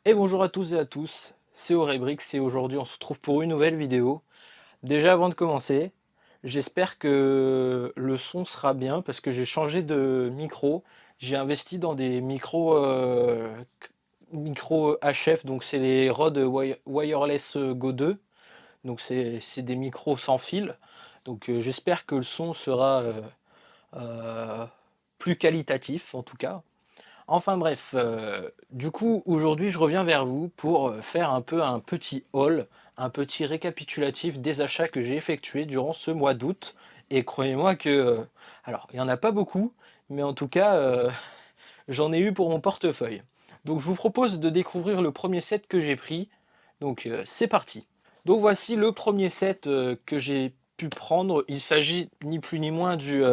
Et bonjour à tous et à tous, c'est Aurébrix et aujourd'hui on se retrouve pour une nouvelle vidéo. Déjà avant de commencer, j'espère que le son sera bien parce que j'ai changé de micro. J'ai investi dans des micros, micros HF, donc c'est les Rode Wireless Go 2. Donc c'est des micros sans fil. Donc j'espère que le son sera euh, plus qualitatif en tout cas. Enfin bref, du coup aujourd'hui je reviens vers vous pour faire un peu un petit haul, un petit récapitulatif des achats que j'ai effectués durant ce mois d'août. Et croyez-moi que, alors il n'y en a pas beaucoup, mais en tout cas j'en ai eu pour mon portefeuille. Donc je vous propose de découvrir le premier set que j'ai pris. Donc c'est parti. Donc voici le premier set que j'ai pu prendre. Il s'agit ni plus ni moins du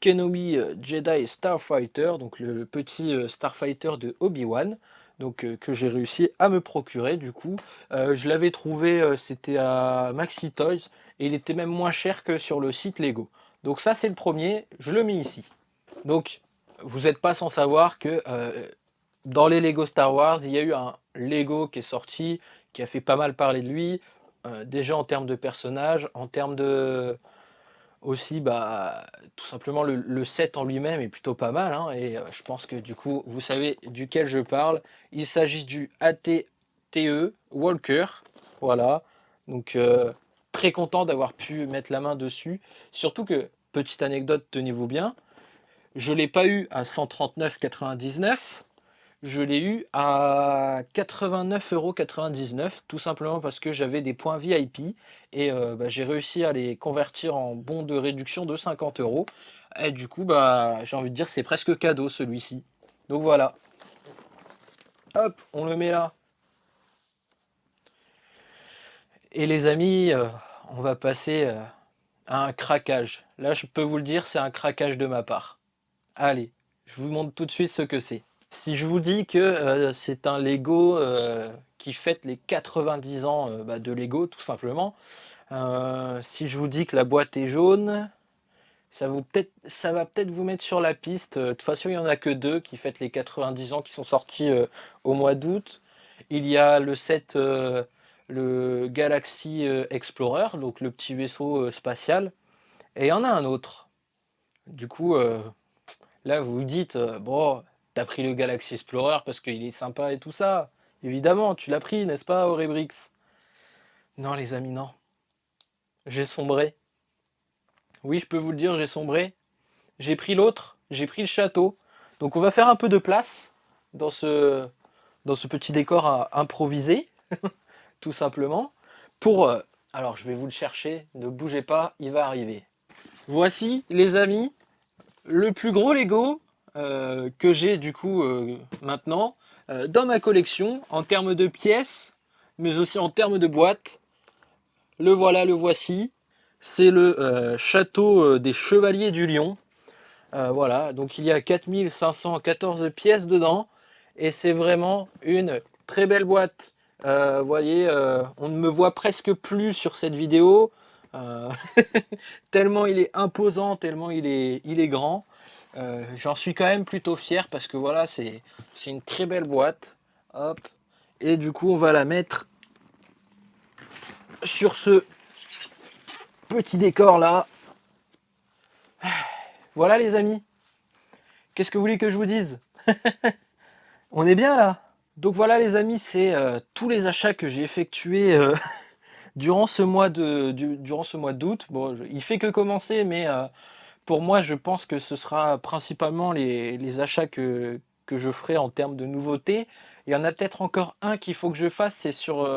Kenobi Jedi Starfighter, donc le petit Starfighter de Obi-Wan, donc que j'ai réussi à me procurer du coup. Je l'avais trouvé, c'était à Maxi Toys, et il était même moins cher que sur le site Lego. Donc ça c'est le premier, je le mets ici. Donc vous n'êtes pas sans savoir que dans les Lego Star Wars, il y a eu un Lego qui est sorti, qui a fait pas mal parler de lui, déjà en termes de personnages, en termes de aussi, bah, tout simplement le set en lui-même est plutôt pas mal, hein, et je pense que du coup, vous savez duquel je parle. Il s'agit du AT-TE Walker, voilà. Donc très content d'avoir pu mettre la main dessus. Surtout que, petite anecdote, tenez-vous bien, je ne l'ai pas eu à 139,99. Je l'ai eu à 89,99 €, tout simplement parce que j'avais des points VIP et bah, j'ai réussi à les convertir en bons de réduction de 50 €. Et du coup, bah, j'ai envie de dire que c'est presque cadeau celui-ci. Donc voilà, hop, on le met là. Et les amis, on va passer à un craquage. Là, je peux vous le dire, c'est un craquage de ma part. Allez, je vous montre tout de suite ce que c'est. Si je vous dis que c'est un Lego qui fête les 90 ans bah, de Lego, tout simplement, si je vous dis que la boîte est jaune, ça va peut-être vous mettre sur la piste. De toute façon, il n'y en a que deux qui fêtent les 90 ans qui sont sortis au mois d'août. Il y a le set, le Galaxy Explorer, donc le petit vaisseau spatial, et il y en a un autre. Du coup, là, vous vous dites, bon, t'as pris le Galaxy Explorer parce qu'il est sympa et tout ça. Évidemment, tu l'as pris, n'est-ce pas, Aurébrix? Non, les amis, non. J'ai sombré. Oui, je peux vous le dire, j'ai sombré. J'ai pris l'autre, j'ai pris le château. Donc, on va faire un peu de place dans dans ce petit décor à improviser, tout simplement. Pour. Alors, je vais vous le chercher, ne bougez pas, il va arriver. Voici, les amis, le plus gros Lego que j'ai du coup maintenant dans ma collection en termes de pièces, mais aussi en termes de boîtes. Le voilà, le voici. C'est le château des Chevaliers du Lion. Voilà, donc il y a 4514 pièces dedans et c'est vraiment une très belle boîte. Vous voyez, on ne me voit presque plus sur cette vidéo, euh, tellement il est imposant, tellement il est grand. J'en suis quand même plutôt fier parce que voilà, c'est une très belle boîte. Hop. Et du coup, on va la mettre sur ce petit décor là. Voilà les amis. Qu'est-ce que vous voulez que je vous dise? On est bien là. Donc voilà les amis, c'est tous les achats que j'ai effectués durant ce durant ce mois d'août. Bon, il fait que commencer, mais pour moi, je pense que ce sera principalement les achats que je ferai en termes de nouveautés. Il y en a peut-être encore un qu'il faut que je fasse, c'est sur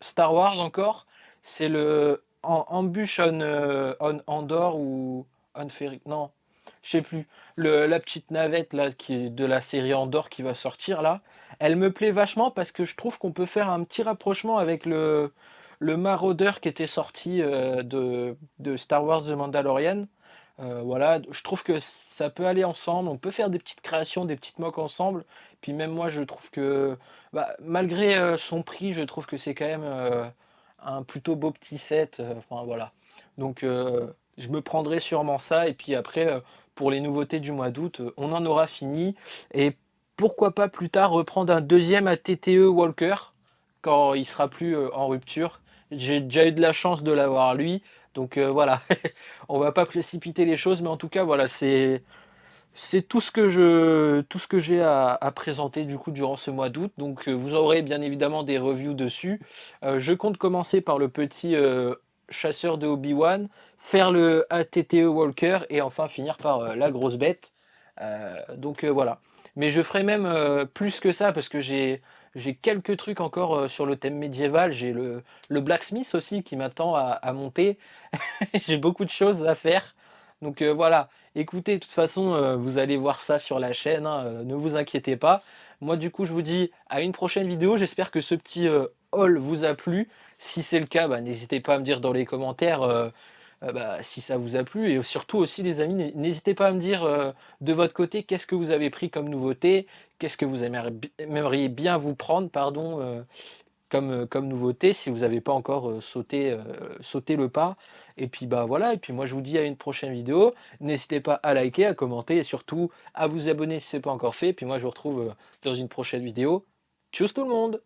Star Wars encore. C'est le Ambush on Andor ou on Ferry. Non, je sais plus. La petite navette là, qui est de la série Andor qui va sortir là. Elle me plaît vachement parce que je trouve qu'on peut faire un petit rapprochement avec le Marauder qui était sorti de Star Wars The Mandalorian. Voilà, je trouve que ça peut aller ensemble. On peut faire des petites créations, des petites moques ensemble. Puis même moi, je trouve que, bah, malgré son prix, je trouve que c'est quand même un plutôt beau petit set. Enfin voilà. Donc je me prendrai sûrement ça. Et puis après, pour les nouveautés du mois d'août, on en aura fini. Et pourquoi pas plus tard reprendre un deuxième ATTE Walker quand il sera plus en rupture. J'ai déjà eu de la chance de l'avoir lui, donc voilà, on va pas précipiter les choses, mais en tout cas voilà, c'est tout ce que j'ai à présenter du coup durant ce mois d'août. Donc vous aurez bien évidemment des reviews dessus. Je compte commencer par le petit chasseur de Obi-Wan, faire le ATTE Walker et enfin finir par la grosse bête. Donc voilà. Mais je ferai même plus que ça parce que j'ai quelques trucs encore sur le thème médiéval. J'ai le Blacksmith aussi qui m'attend à monter. J'ai beaucoup de choses à faire. Donc voilà, écoutez, de toute façon, vous allez voir ça sur la chaîne, hein, ne vous inquiétez pas. Moi, du coup, je vous dis à une prochaine vidéo. J'espère que ce petit haul vous a plu. Si c'est le cas, bah, n'hésitez pas à me dire dans les commentaires bah, si ça vous a plu. Et surtout aussi, les amis, n'hésitez pas à me dire de votre côté qu'est-ce que vous avez pris comme nouveauté, qu'est-ce que vous aimeriez bien vous prendre, pardon, comme nouveauté si vous n'avez pas encore sauté le pas. Et puis bah voilà, et puis moi je vous dis à une prochaine vidéo. N'hésitez pas à liker, à commenter et surtout à vous abonner si ce n'est pas encore fait. Et puis moi je vous retrouve dans une prochaine vidéo. Tchuss tout le monde!